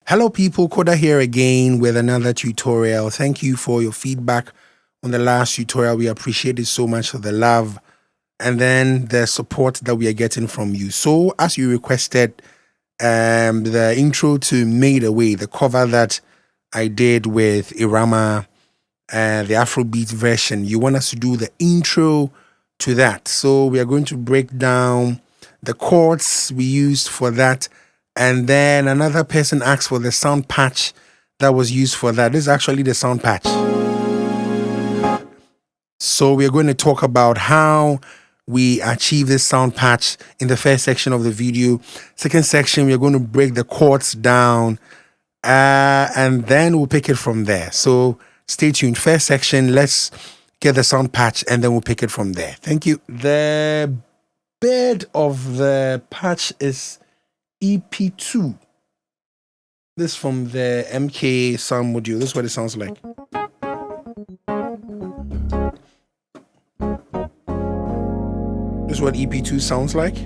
Hello people, Koda here again with another tutorial. Thank you for your feedback on the last tutorial. We appreciate it so much for the love and then the support that we are getting from you. So as you requested, the intro to Made Away, the cover that I did with Irama, the Afrobeat version, you want us to do the intro to that. So we are going to break down the chords we used for that. And then another person asked for the sound patch that was used for that. This is actually the sound patch. So we're going to talk about how we achieve this sound patch in the first section of the video. Second section, we're going to break the chords down and then we'll pick it from there. So stay tuned. First section, let's get the sound patch and then we'll pick it from there. Thank you. The bed of the patch is EP2. This from the MK sound module. This is what it sounds like. This is what EP2 sounds like.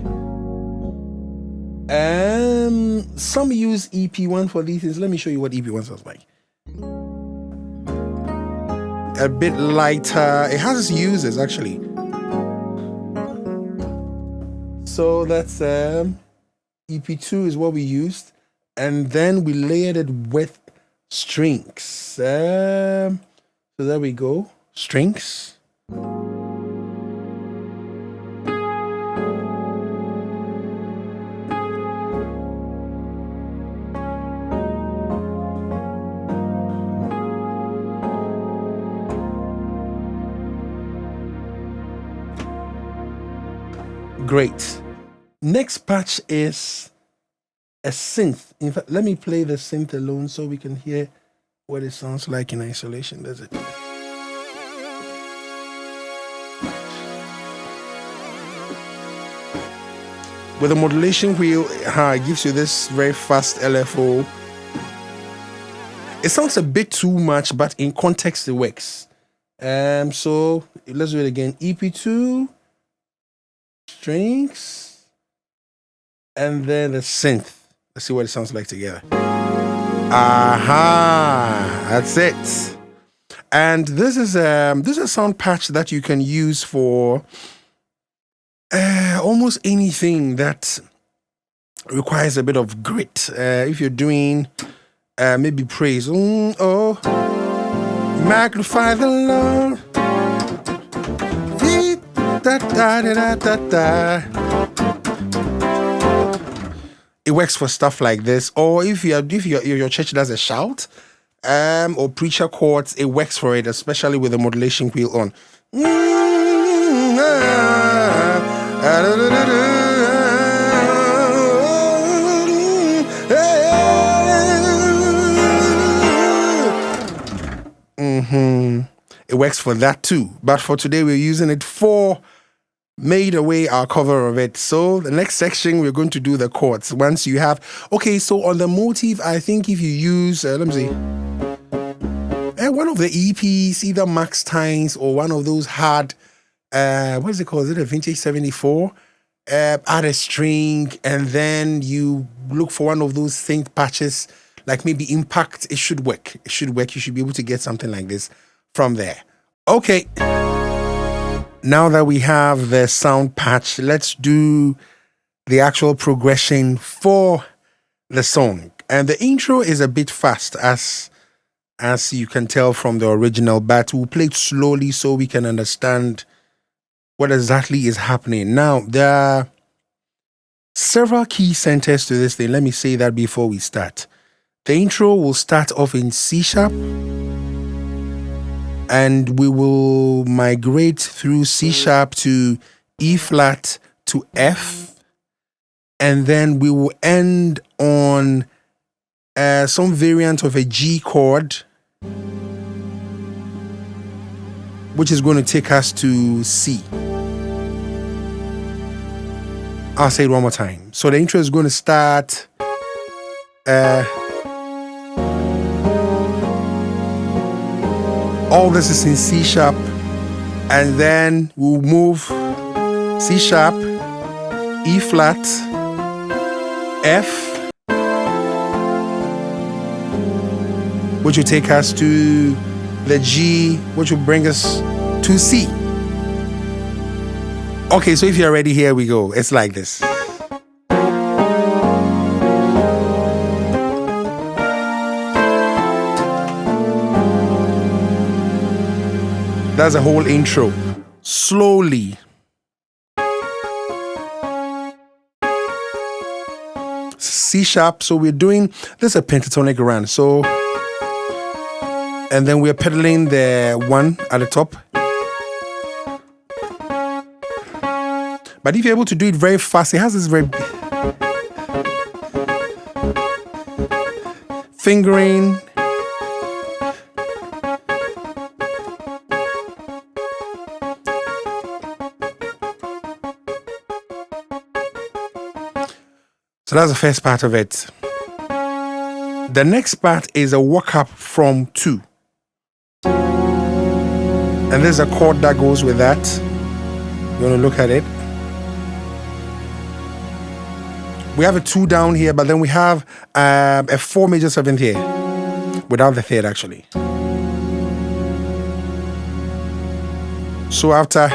Some use EP1 for these things. Let me show you what EP1 sounds like. A bit lighter. It has its uses actually. So that's EP2 is what we used, and then we layered it with strings. So there we go, strings. Great. Next patch is a synth. In fact, let me play the synth alone so we can hear what it sounds like in isolation. That's it. With the modulation wheel, it gives you this very fast LFO. It sounds a bit too much, but in context it works. So let's do it again. EP2, strings, and then the synth. Let's see what it sounds like together. Aha, that's it. And this is a sound patch that you can use for almost anything that requires a bit of grit. If you're doing maybe praise, magnify the Lord. Da, da, da, da, da. It works for stuff like this, or if your church does a shout, or preacher chords, it works for it, especially with the modulation wheel on. It works for that too, but for today we're using it for Made Away, our cover of it. So the next section we're going to do the chords. Once you have, okay, so on the motive, I think if you use let me see, one of the EPs, either Max Times or one of those hard what is it called? Is it a Vintage 74? Add a string and then you look for one of those synth patches, like maybe Impact. It should work. It should work. You should be able to get something like this from there. Okay. Now that we have the sound patch, let's do the actual progression for the song. And the intro is a bit fast, as you can tell from the original, but we'll play it slowly so we can understand what exactly is happening. Now, there are several key centers to this thing. Let me say that before we start. The intro will start off in C sharp, and we will migrate through C sharp to E flat to F, and then we will end on some variant of a G chord, which is going to take us to C. I'll say it one more time. So the intro is going to start all this is in C sharp, and then we'll move C sharp, E flat, F, which will take us to the G, which will bring us to C. Okay, so if you're ready, here we go. It's like this. That's a whole intro. Slowly. C sharp. So we're doing this is a pentatonic run. So, and then we're pedaling the 1 at the top. But if you're able to do it very fast, it has this very fingering. So that's the first part of it. The next part is a walk up from 2. And there's a chord that goes with that. You want to look at it. We have a 2 down here, but then we have a 4 major 7th here. Without the 3rd, actually. So after,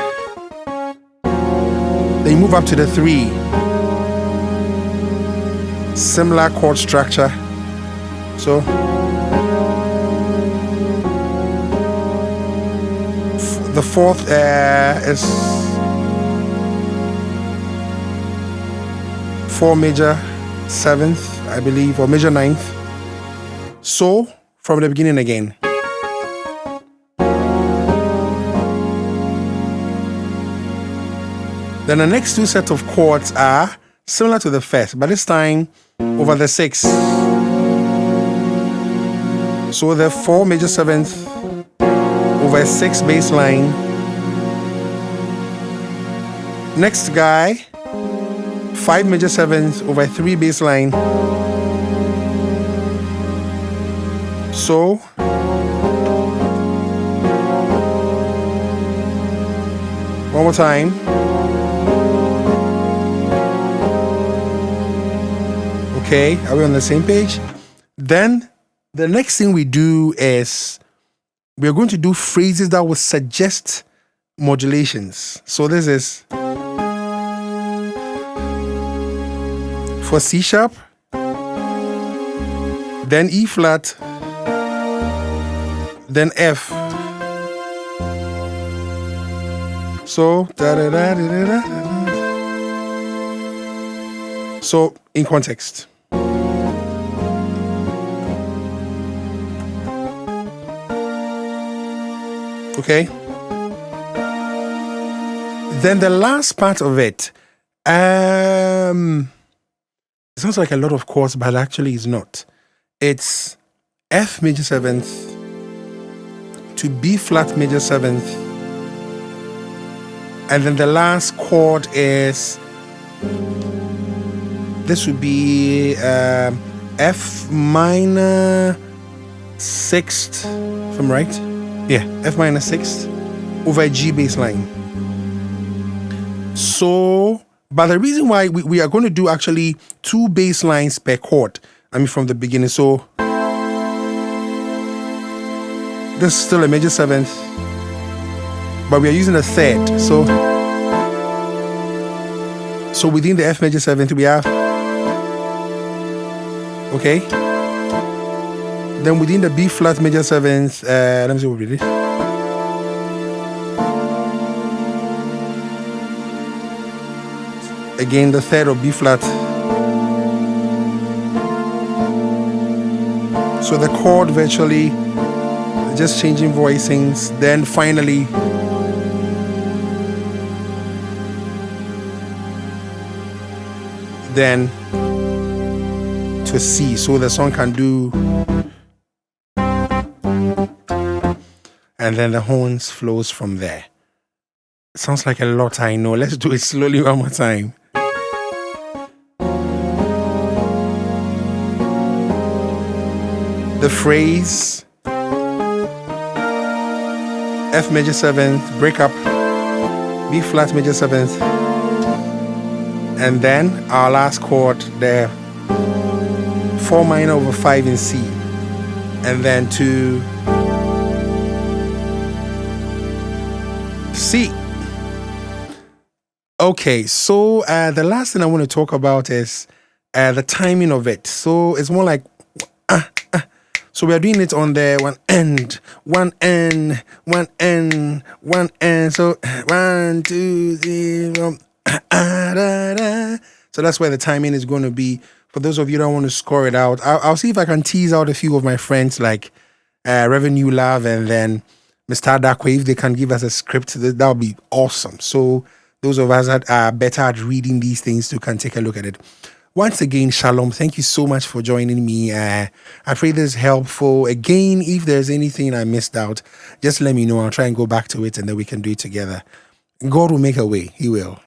then you move up to the 3. Similar chord structure. So the 4th is 4 major 7th, I believe, or major 9th. So from the beginning again. Then the next 2 sets of chords are similar to the first, but this time over the 6. So the 4 major 7th over a 6 bass line. Next guy, 5 major 7th over a 3 bass line. So one more time. Okay, are we on the same page? Then the next thing we do is we're going to do phrases that will suggest modulations. So this is for C sharp, then E flat, then F. So da da da da da. So in context. Okay. Then the last part of it, it sounds like a lot of chords, but actually it's not. It's F major 7th to B flat major 7th, and then the last chord is, this would be F minor 6th, if I'm right. Yeah, F minor 6th over a G bass line. So, but the reason why we are going to do actually 2 bass lines per chord, I mean from the beginning. So, this is still a major 7th, but we are using a 3rd. So within the F major 7th, we have, okay. Then within the B flat major 7th, let me see what we did. Again, the 3rd of B flat. So the chord virtually just changing voicings. Then finally, then to C. So the song can do. And then the horns flows from there. Sounds like a lot, I know. Let's do it slowly one more time. The phrase F major 7th, break up, B flat major 7th, and then our last chord, the 4 minor over 5 in C. and then to C. Okay, so the last thing I want to talk about is the timing of it. So it's more like so we are doing it on the one end, one end, one end, one end. So 1, 2, 3, 4, so that's where the timing is going to be. For those of you that want to score it out, I'll see if I can tease out a few of my friends like Revenue Love and then Mr. Dakwe. If they can give us a script, that would be awesome. So those of us that are better at reading these things too can take a look at it. Once again, Shalom. Thank you so much for joining me. I pray this is helpful. Again, if there's anything I missed out, just let me know. I'll try and go back to it and then we can do it together. God will make a way. He will.